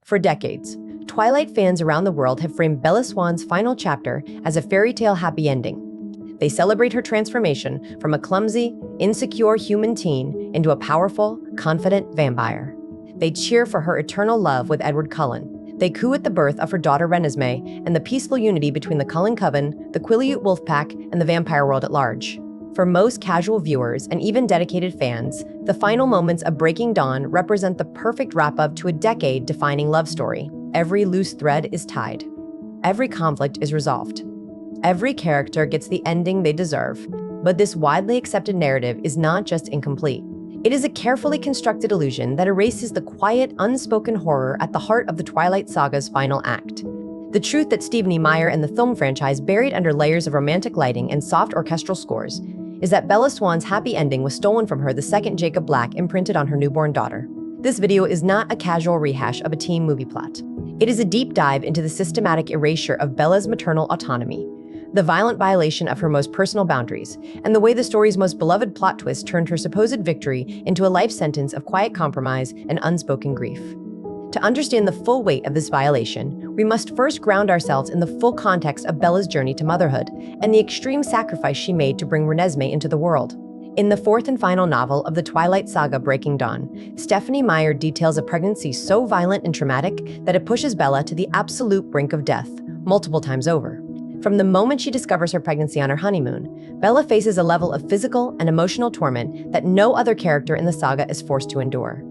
For decades, Twilight fans around the world have framed Bella Swan's final chapter as a fairy tale happy ending. They celebrate her transformation from a clumsy, insecure human teen into a powerful, confident vampire. They cheer for her eternal love with Edward Cullen. They coo at the birth of her daughter Renesmee and the peaceful unity between the Cullen Coven, the Quileute Wolfpack, and the vampire world at large. For most casual viewers and even dedicated fans, the final moments of Breaking Dawn represent the perfect wrap-up to a decade-defining love story. Every loose thread is tied. Every conflict is resolved. Every character gets the ending they deserve. But this widely accepted narrative is not just incomplete. It is a carefully constructed illusion that erases the quiet, unspoken horror at the heart of the Twilight Saga's final act. The truth that Stephenie Meyer and the film franchise buried under layers of romantic lighting and soft orchestral scores is that Bella Swan's happy ending was stolen from her the second Jacob Black imprinted on her newborn daughter. This video is not a casual rehash of a teen movie plot. It is a deep dive into the systematic erasure of Bella's maternal autonomy, the violent violation of her most personal boundaries, and the way the story's most beloved plot twist turned her supposed victory into a life sentence of quiet compromise and unspoken grief. To understand the full weight of this violation, we must first ground ourselves in the full context of Bella's journey to motherhood and the extreme sacrifice she made to bring Renesmee into the world. In the fourth and final novel of the Twilight Saga, Breaking Dawn, Stephenie Meyer details a pregnancy so violent and traumatic that it pushes Bella to the absolute brink of death, multiple times over. From the moment she discovers her pregnancy on her honeymoon, Bella faces a level of physical and emotional torment that no other character in the saga is forced to endure.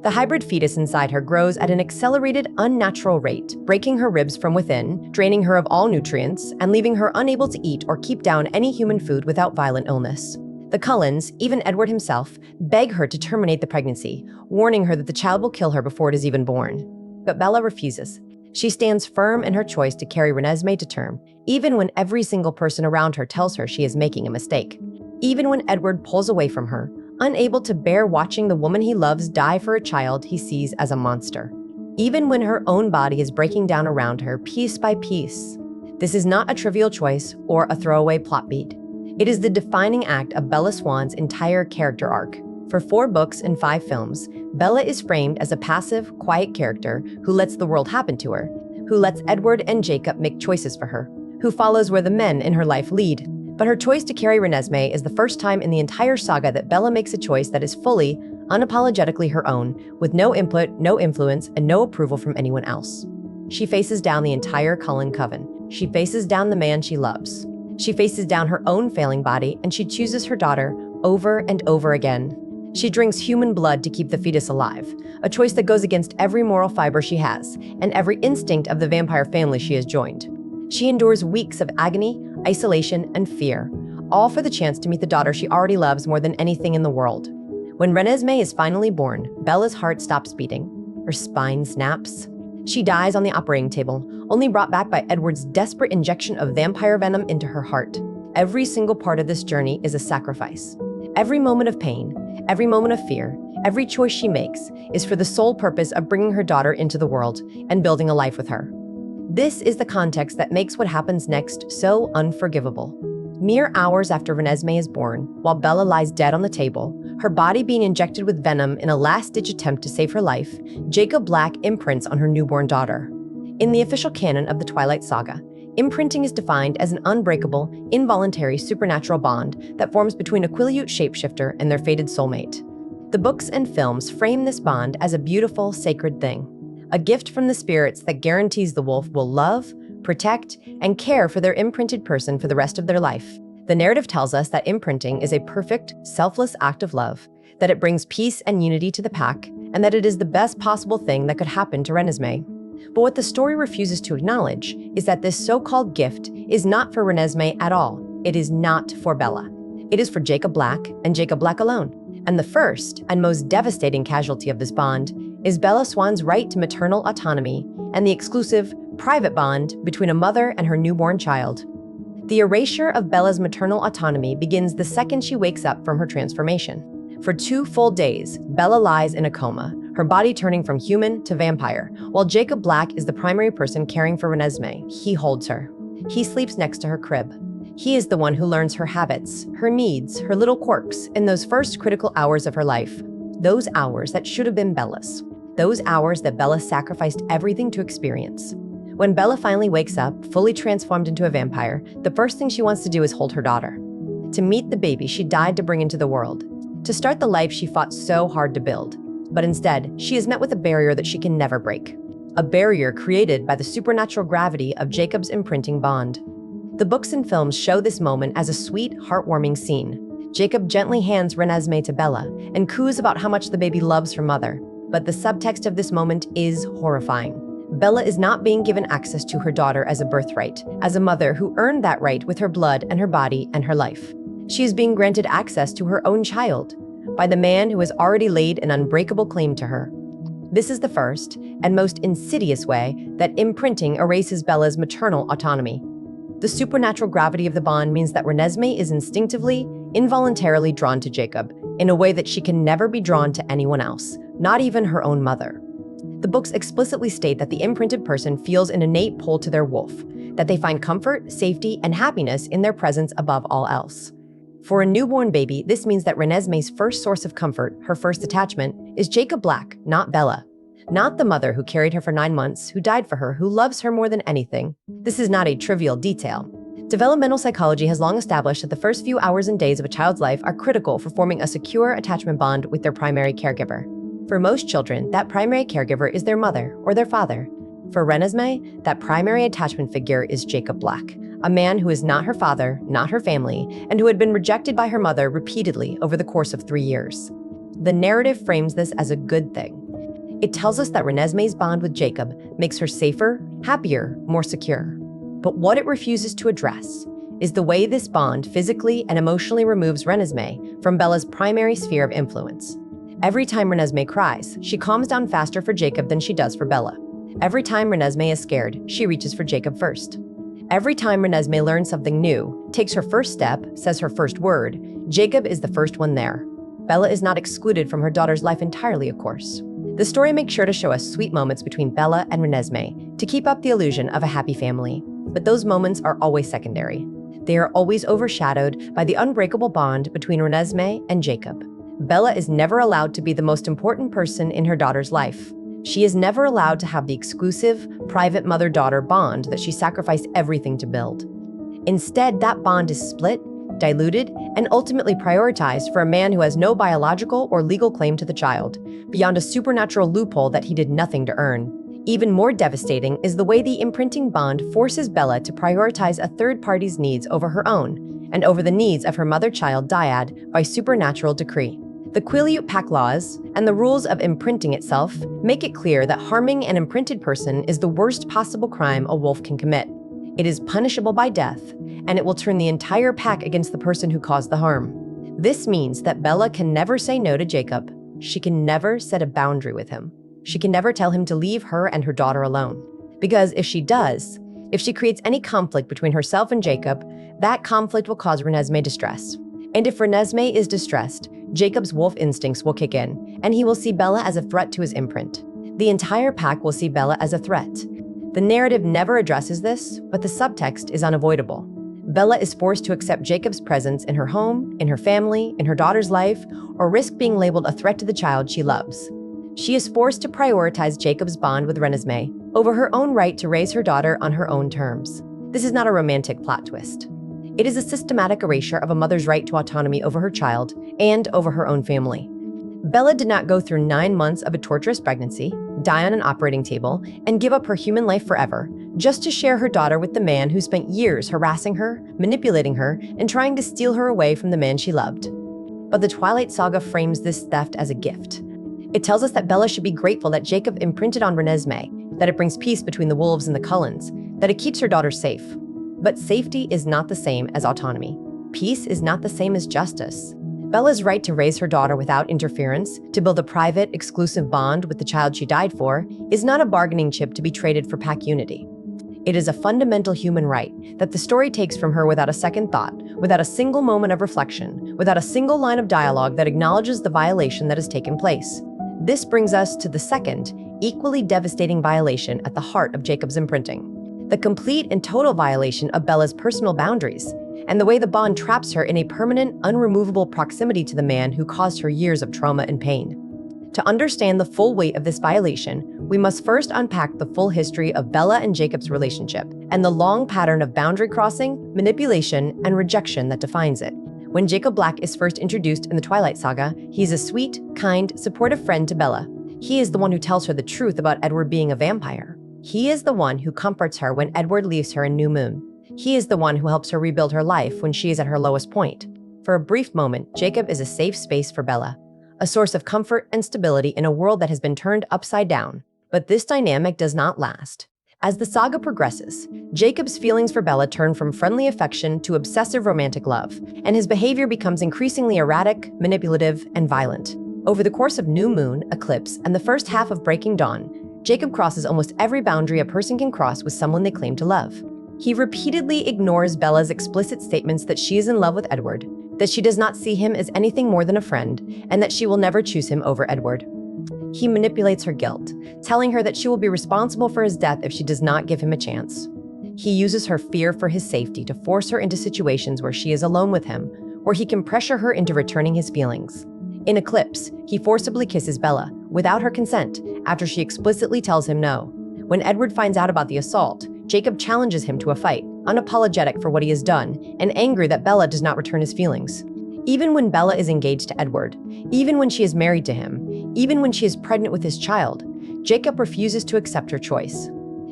The hybrid fetus inside her grows at an accelerated, unnatural rate, breaking her ribs from within, draining her of all nutrients, and leaving her unable to eat or keep down any human food without violent illness. The Cullens, even Edward himself, beg her to terminate the pregnancy, warning her that the child will kill her before it is even born. But Bella refuses. She stands firm in her choice to carry Renesmee to term, even when every single person around her tells her she is making a mistake. Even when Edward pulls away from her, unable to bear watching the woman he loves die for a child he sees as a monster. Even when her own body is breaking down around her piece by piece. This is not a trivial choice or a throwaway plot beat. It is the defining act of Bella Swan's entire character arc. For 4 books and 5 films, Bella is framed as a passive, quiet character who lets the world happen to her, who lets Edward and Jacob make choices for her, who follows where the men in her life lead. But her choice to carry Renesmee is the first time in the entire saga that Bella makes a choice that is fully, unapologetically her own, with no input, no influence, and no approval from anyone else. She faces down the entire Cullen Coven. She faces down the man she loves. She faces down her own failing body, and she chooses her daughter over and over again. She drinks human blood to keep the fetus alive, a choice that goes against every moral fiber she has, and every instinct of the vampire family she has joined. She endures weeks of agony, isolation, and fear, all for the chance to meet the daughter she already loves more than anything in the world. When Renesmee is finally born, Bella's heart stops beating. Her spine snaps. She dies on the operating table, only brought back by Edward's desperate injection of vampire venom into her heart. Every single part of this journey is a sacrifice. Every moment of pain, every moment of fear, every choice she makes is for the sole purpose of bringing her daughter into the world and building a life with her. This is the context that makes what happens next so unforgivable. Mere hours after Renesmee is born, while Bella lies dead on the table, her body being injected with venom in a last-ditch attempt to save her life, Jacob Black imprints on her newborn daughter. In the official canon of the Twilight Saga, imprinting is defined as an unbreakable, involuntary supernatural bond that forms between a Quileute shapeshifter and their fated soulmate. The books and films frame this bond as a beautiful, sacred thing, a gift from the spirits that guarantees the wolf will love, protect, and care for their imprinted person for the rest of their life. The narrative tells us that imprinting is a perfect, selfless act of love, that it brings peace and unity to the pack, and that it is the best possible thing that could happen to Renesmee. But what the story refuses to acknowledge is that this so-called gift is not for Renesmee at all. It is not for Bella. It is for Jacob Black and Jacob Black alone. And the first and most devastating casualty of this bond is Bella Swan's right to maternal autonomy and the exclusive, private bond between a mother and her newborn child. The erasure of Bella's maternal autonomy begins the second she wakes up from her transformation. For 2 full days, Bella lies in a coma, her body turning from human to vampire, while Jacob Black is the primary person caring for Renesmee. He holds her. He sleeps next to her crib. He is the one who learns her habits, her needs, her little quirks in those first critical hours of her life, those hours that should have been Bella's. those hours that Bella sacrificed everything to experience. When Bella finally wakes up, fully transformed into a vampire, the first thing she wants to do is hold her daughter. To meet the baby she died to bring into the world. To start the life she fought so hard to build. But instead, she is met with a barrier that she can never break. A barrier created by the supernatural gravity of Jacob's imprinting bond. The books and films show this moment as a sweet, heartwarming scene. Jacob gently hands Renesmee to Bella and coos about how much the baby loves her mother. But the subtext of this moment is horrifying. Bella is not being given access to her daughter as a birthright, as a mother who earned that right with her blood and her body and her life. She is being granted access to her own child by the man who has already laid an unbreakable claim to her. This is the first and most insidious way that imprinting erases Bella's maternal autonomy. The supernatural gravity of the bond means that Renesmee is instinctively, involuntarily drawn to Jacob in a way that she can never be drawn to anyone else, not even her own mother. The books explicitly state that the imprinted person feels an innate pull to their wolf, that they find comfort, safety, and happiness in their presence above all else. For a newborn baby, this means that Renesmee's first source of comfort, her first attachment, is Jacob Black, not Bella. Not the mother who carried her for 9 months, who died for her, who loves her more than anything. This is not a trivial detail. Developmental psychology has long established that the first few hours and days of a child's life are critical for forming a secure attachment bond with their primary caregiver. For most children, that primary caregiver is their mother or their father. For Renesmee, that primary attachment figure is Jacob Black, a man who is not her father, not her family, and who had been rejected by her mother repeatedly over the course of 3 years. The narrative frames this as a good thing. It tells us that Renesmee's bond with Jacob makes her safer, happier, more secure. But what it refuses to address is the way this bond physically and emotionally removes Renesmee from Bella's primary sphere of influence. Every time Renesmee cries, she calms down faster for Jacob than she does for Bella. Every time Renesmee is scared, she reaches for Jacob first. Every time Renesmee learns something new, takes her first step, says her first word, Jacob is the first one there. Bella is not excluded from her daughter's life entirely, of course. The story makes sure to show us sweet moments between Bella and Renesmee to keep up the illusion of a happy family. But those moments are always secondary. They are always overshadowed by the unbreakable bond between Renesmee and Jacob. Bella is never allowed to be the most important person in her daughter's life. She is never allowed to have the exclusive, private mother-daughter bond that she sacrificed everything to build. Instead, that bond is split, diluted, and ultimately prioritized for a man who has no biological or legal claim to the child, beyond a supernatural loophole that he did nothing to earn. Even more devastating is the way the imprinting bond forces Bella to prioritize a third party's needs over her own, and over the needs of her mother-child dyad by supernatural decree. The Quileute Pact laws and the rules of imprinting itself make it clear that harming an imprinted person is the worst possible crime a wolf can commit. It is punishable by death, and it will turn the entire pack against the person who caused the harm. This means that Bella can never say no to Jacob. She can never set a boundary with him. She can never tell him to leave her and her daughter alone. Because if she does, if she creates any conflict between herself and Jacob, that conflict will cause Renesmee distress. And if Renesmee is distressed, Jacob's wolf instincts will kick in, and he will see Bella as a threat to his imprint. The entire pack will see Bella as a threat. The narrative never addresses this, but the subtext is unavoidable. Bella is forced to accept Jacob's presence in her home, in her family, in her daughter's life, or risk being labeled a threat to the child she loves. She is forced to prioritize Jacob's bond with Renesmee over her own right to raise her daughter on her own terms. This is not a romantic plot twist. It is a systematic erasure of a mother's right to autonomy over her child and over her own family. Bella did not go through 9 months of a torturous pregnancy, die on an operating table, and give up her human life forever, just to share her daughter with the man who spent years harassing her, manipulating her, and trying to steal her away from the man she loved. But the Twilight saga frames this theft as a gift. It tells us that Bella should be grateful that Jacob imprinted on Renesmee, that it brings peace between the wolves and the Cullens, that it keeps her daughter safe. But safety is not the same as autonomy. Peace is not the same as justice. Bella's right to raise her daughter without interference, to build a private, exclusive bond with the child she died for, is not a bargaining chip to be traded for pack unity. It is a fundamental human right that the story takes from her without a second thought, without a single moment of reflection, without a single line of dialogue that acknowledges the violation that has taken place. This brings us to the second, equally devastating violation at the heart of Jacob's imprinting. The complete and total violation of Bella's personal boundaries, and the way the bond traps her in a permanent, unremovable proximity to the man who caused her years of trauma and pain. To understand the full weight of this violation, we must first unpack the full history of Bella and Jacob's relationship and the long pattern of boundary crossing, manipulation, and rejection that defines it. When Jacob Black is first introduced in the Twilight saga, he's a sweet, kind, supportive friend to Bella. He is the one who tells her the truth about Edward being a vampire. He is the one who comforts her when Edward leaves her in New Moon. He is the one who helps her rebuild her life when she is at her lowest point. For a brief moment, Jacob is a safe space for Bella, a source of comfort and stability in a world that has been turned upside down. But this dynamic does not last. As the saga progresses, Jacob's feelings for Bella turn from friendly affection to obsessive romantic love, and his behavior becomes increasingly erratic, manipulative, and violent. Over the course of New Moon, Eclipse, and the first half of Breaking Dawn, Jacob crosses almost every boundary a person can cross with someone they claim to love. He repeatedly ignores Bella's explicit statements that she is in love with Edward, that she does not see him as anything more than a friend, and that she will never choose him over Edward. He manipulates her guilt, telling her that she will be responsible for his death if she does not give him a chance. He uses her fear for his safety to force her into situations where she is alone with him, where he can pressure her into returning his feelings. In Eclipse, he forcibly kisses Bella, without her consent, after she explicitly tells him no. When Edward finds out about the assault, Jacob challenges him to a fight, unapologetic for what he has done, and angry that Bella does not return his feelings. Even when Bella is engaged to Edward, even when she is married to him, even when she is pregnant with his child, Jacob refuses to accept her choice.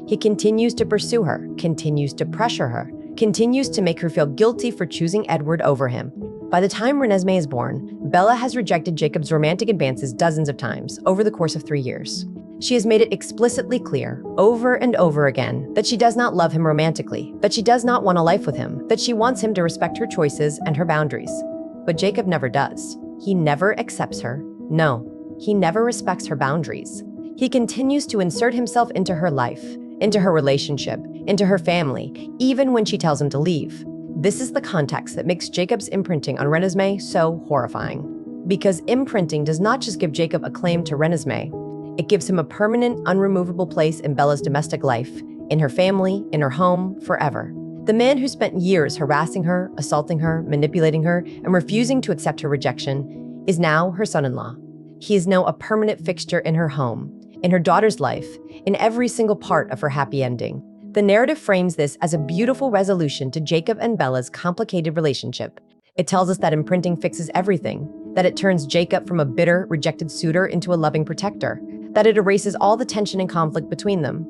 He continues to pursue her, continues to pressure her, continues to make her feel guilty for choosing Edward over him. By the time Renesmee is born, Bella has rejected Jacob's romantic advances dozens of times over the course of 3 years. She has made it explicitly clear, over and over again, that she does not love him romantically, that she does not want a life with him, that she wants him to respect her choices and her boundaries. But Jacob never does. He never accepts her. No, he never respects her boundaries. He continues to insert himself into her life, into her relationship, into her family, even when she tells him to leave. This is the context that makes Jacob's imprinting on Renesmee so horrifying. Because imprinting does not just give Jacob a claim to Renesmee, it gives him a permanent, unremovable place in Bella's domestic life, in her family, in her home, forever. The man who spent years harassing her, assaulting her, manipulating her, and refusing to accept her rejection is now her son-in-law. He is now a permanent fixture in her home, in her daughter's life, in every single part of her happy ending. The narrative frames this as a beautiful resolution to Jacob and Bella's complicated relationship. It tells us that imprinting fixes everything, that it turns Jacob from a bitter, rejected suitor into a loving protector, that it erases all the tension and conflict between them.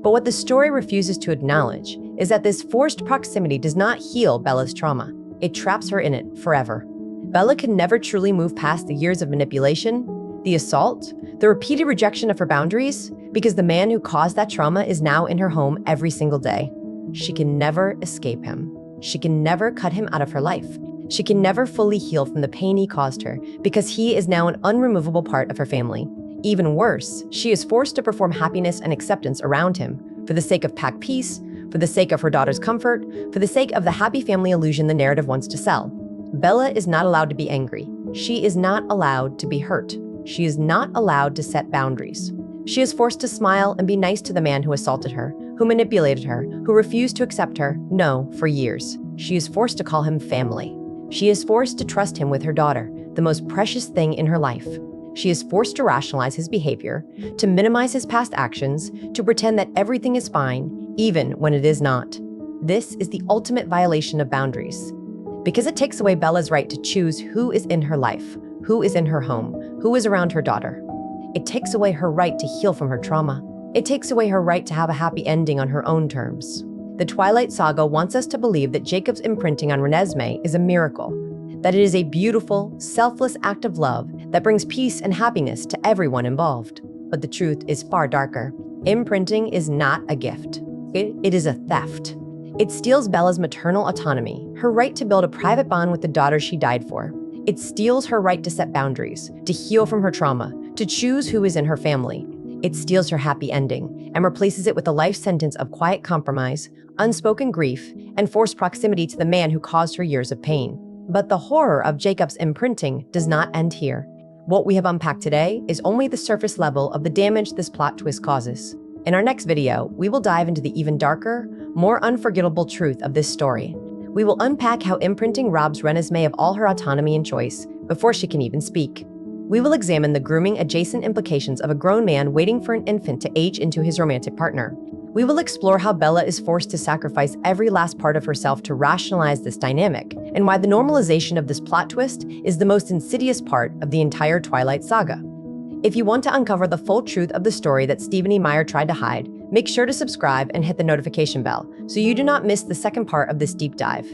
But what the story refuses to acknowledge is that this forced proximity does not heal Bella's trauma. It traps her in it forever. Bella can never truly move past the years of manipulation, the assault, the repeated rejection of her boundaries, because the man who caused that trauma is now in her home every single day. She can never escape him. She can never cut him out of her life. She can never fully heal from the pain he caused her, because he is now an unremovable part of her family. Even worse, she is forced to perform happiness and acceptance around him, for the sake of packed peace, for the sake of her daughter's comfort, for the sake of the happy family illusion the narrative wants to sell. Bella is not allowed to be angry. She is not allowed to be hurt. She is not allowed to set boundaries. She is forced to smile and be nice to the man who assaulted her, who manipulated her, who refused to accept her, no, for years. She is forced to call him family. She is forced to trust him with her daughter, the most precious thing in her life. She is forced to rationalize his behavior, to minimize his past actions, to pretend that everything is fine, even when it is not. This is the ultimate violation of boundaries, because it takes away Bella's right to choose who is in her life, who is in her home, who is around her daughter. It takes away her right to heal from her trauma. It takes away her right to have a happy ending on her own terms. The Twilight saga wants us to believe that Jacob's imprinting on Renesmee is a miracle, that it is a beautiful, selfless act of love that brings peace and happiness to everyone involved. But the truth is far darker. Imprinting is not a gift. It is a theft. It steals Bella's maternal autonomy, her right to build a private bond with the daughter she died for. It steals her right to set boundaries, to heal from her trauma, to choose who is in her family. It steals her happy ending and replaces it with a life sentence of quiet compromise, unspoken grief, and forced proximity to the man who caused her years of pain. But the horror of Jacob's imprinting does not end here. What we have unpacked today is only the surface level of the damage this plot twist causes. In our next video, we will dive into the even darker, more unforgettable truth of this story. We will unpack how imprinting robs Renesmee of all her autonomy and choice before she can even speak. We will examine the grooming adjacent implications of a grown man waiting for an infant to age into his romantic partner. We will explore how Bella is forced to sacrifice every last part of herself to rationalize this dynamic, and why the normalization of this plot twist is the most insidious part of the entire Twilight saga. If you want to uncover the full truth of the story that Stephenie Meyer tried to hide, make sure to subscribe and hit the notification bell so you do not miss the second part of this deep dive.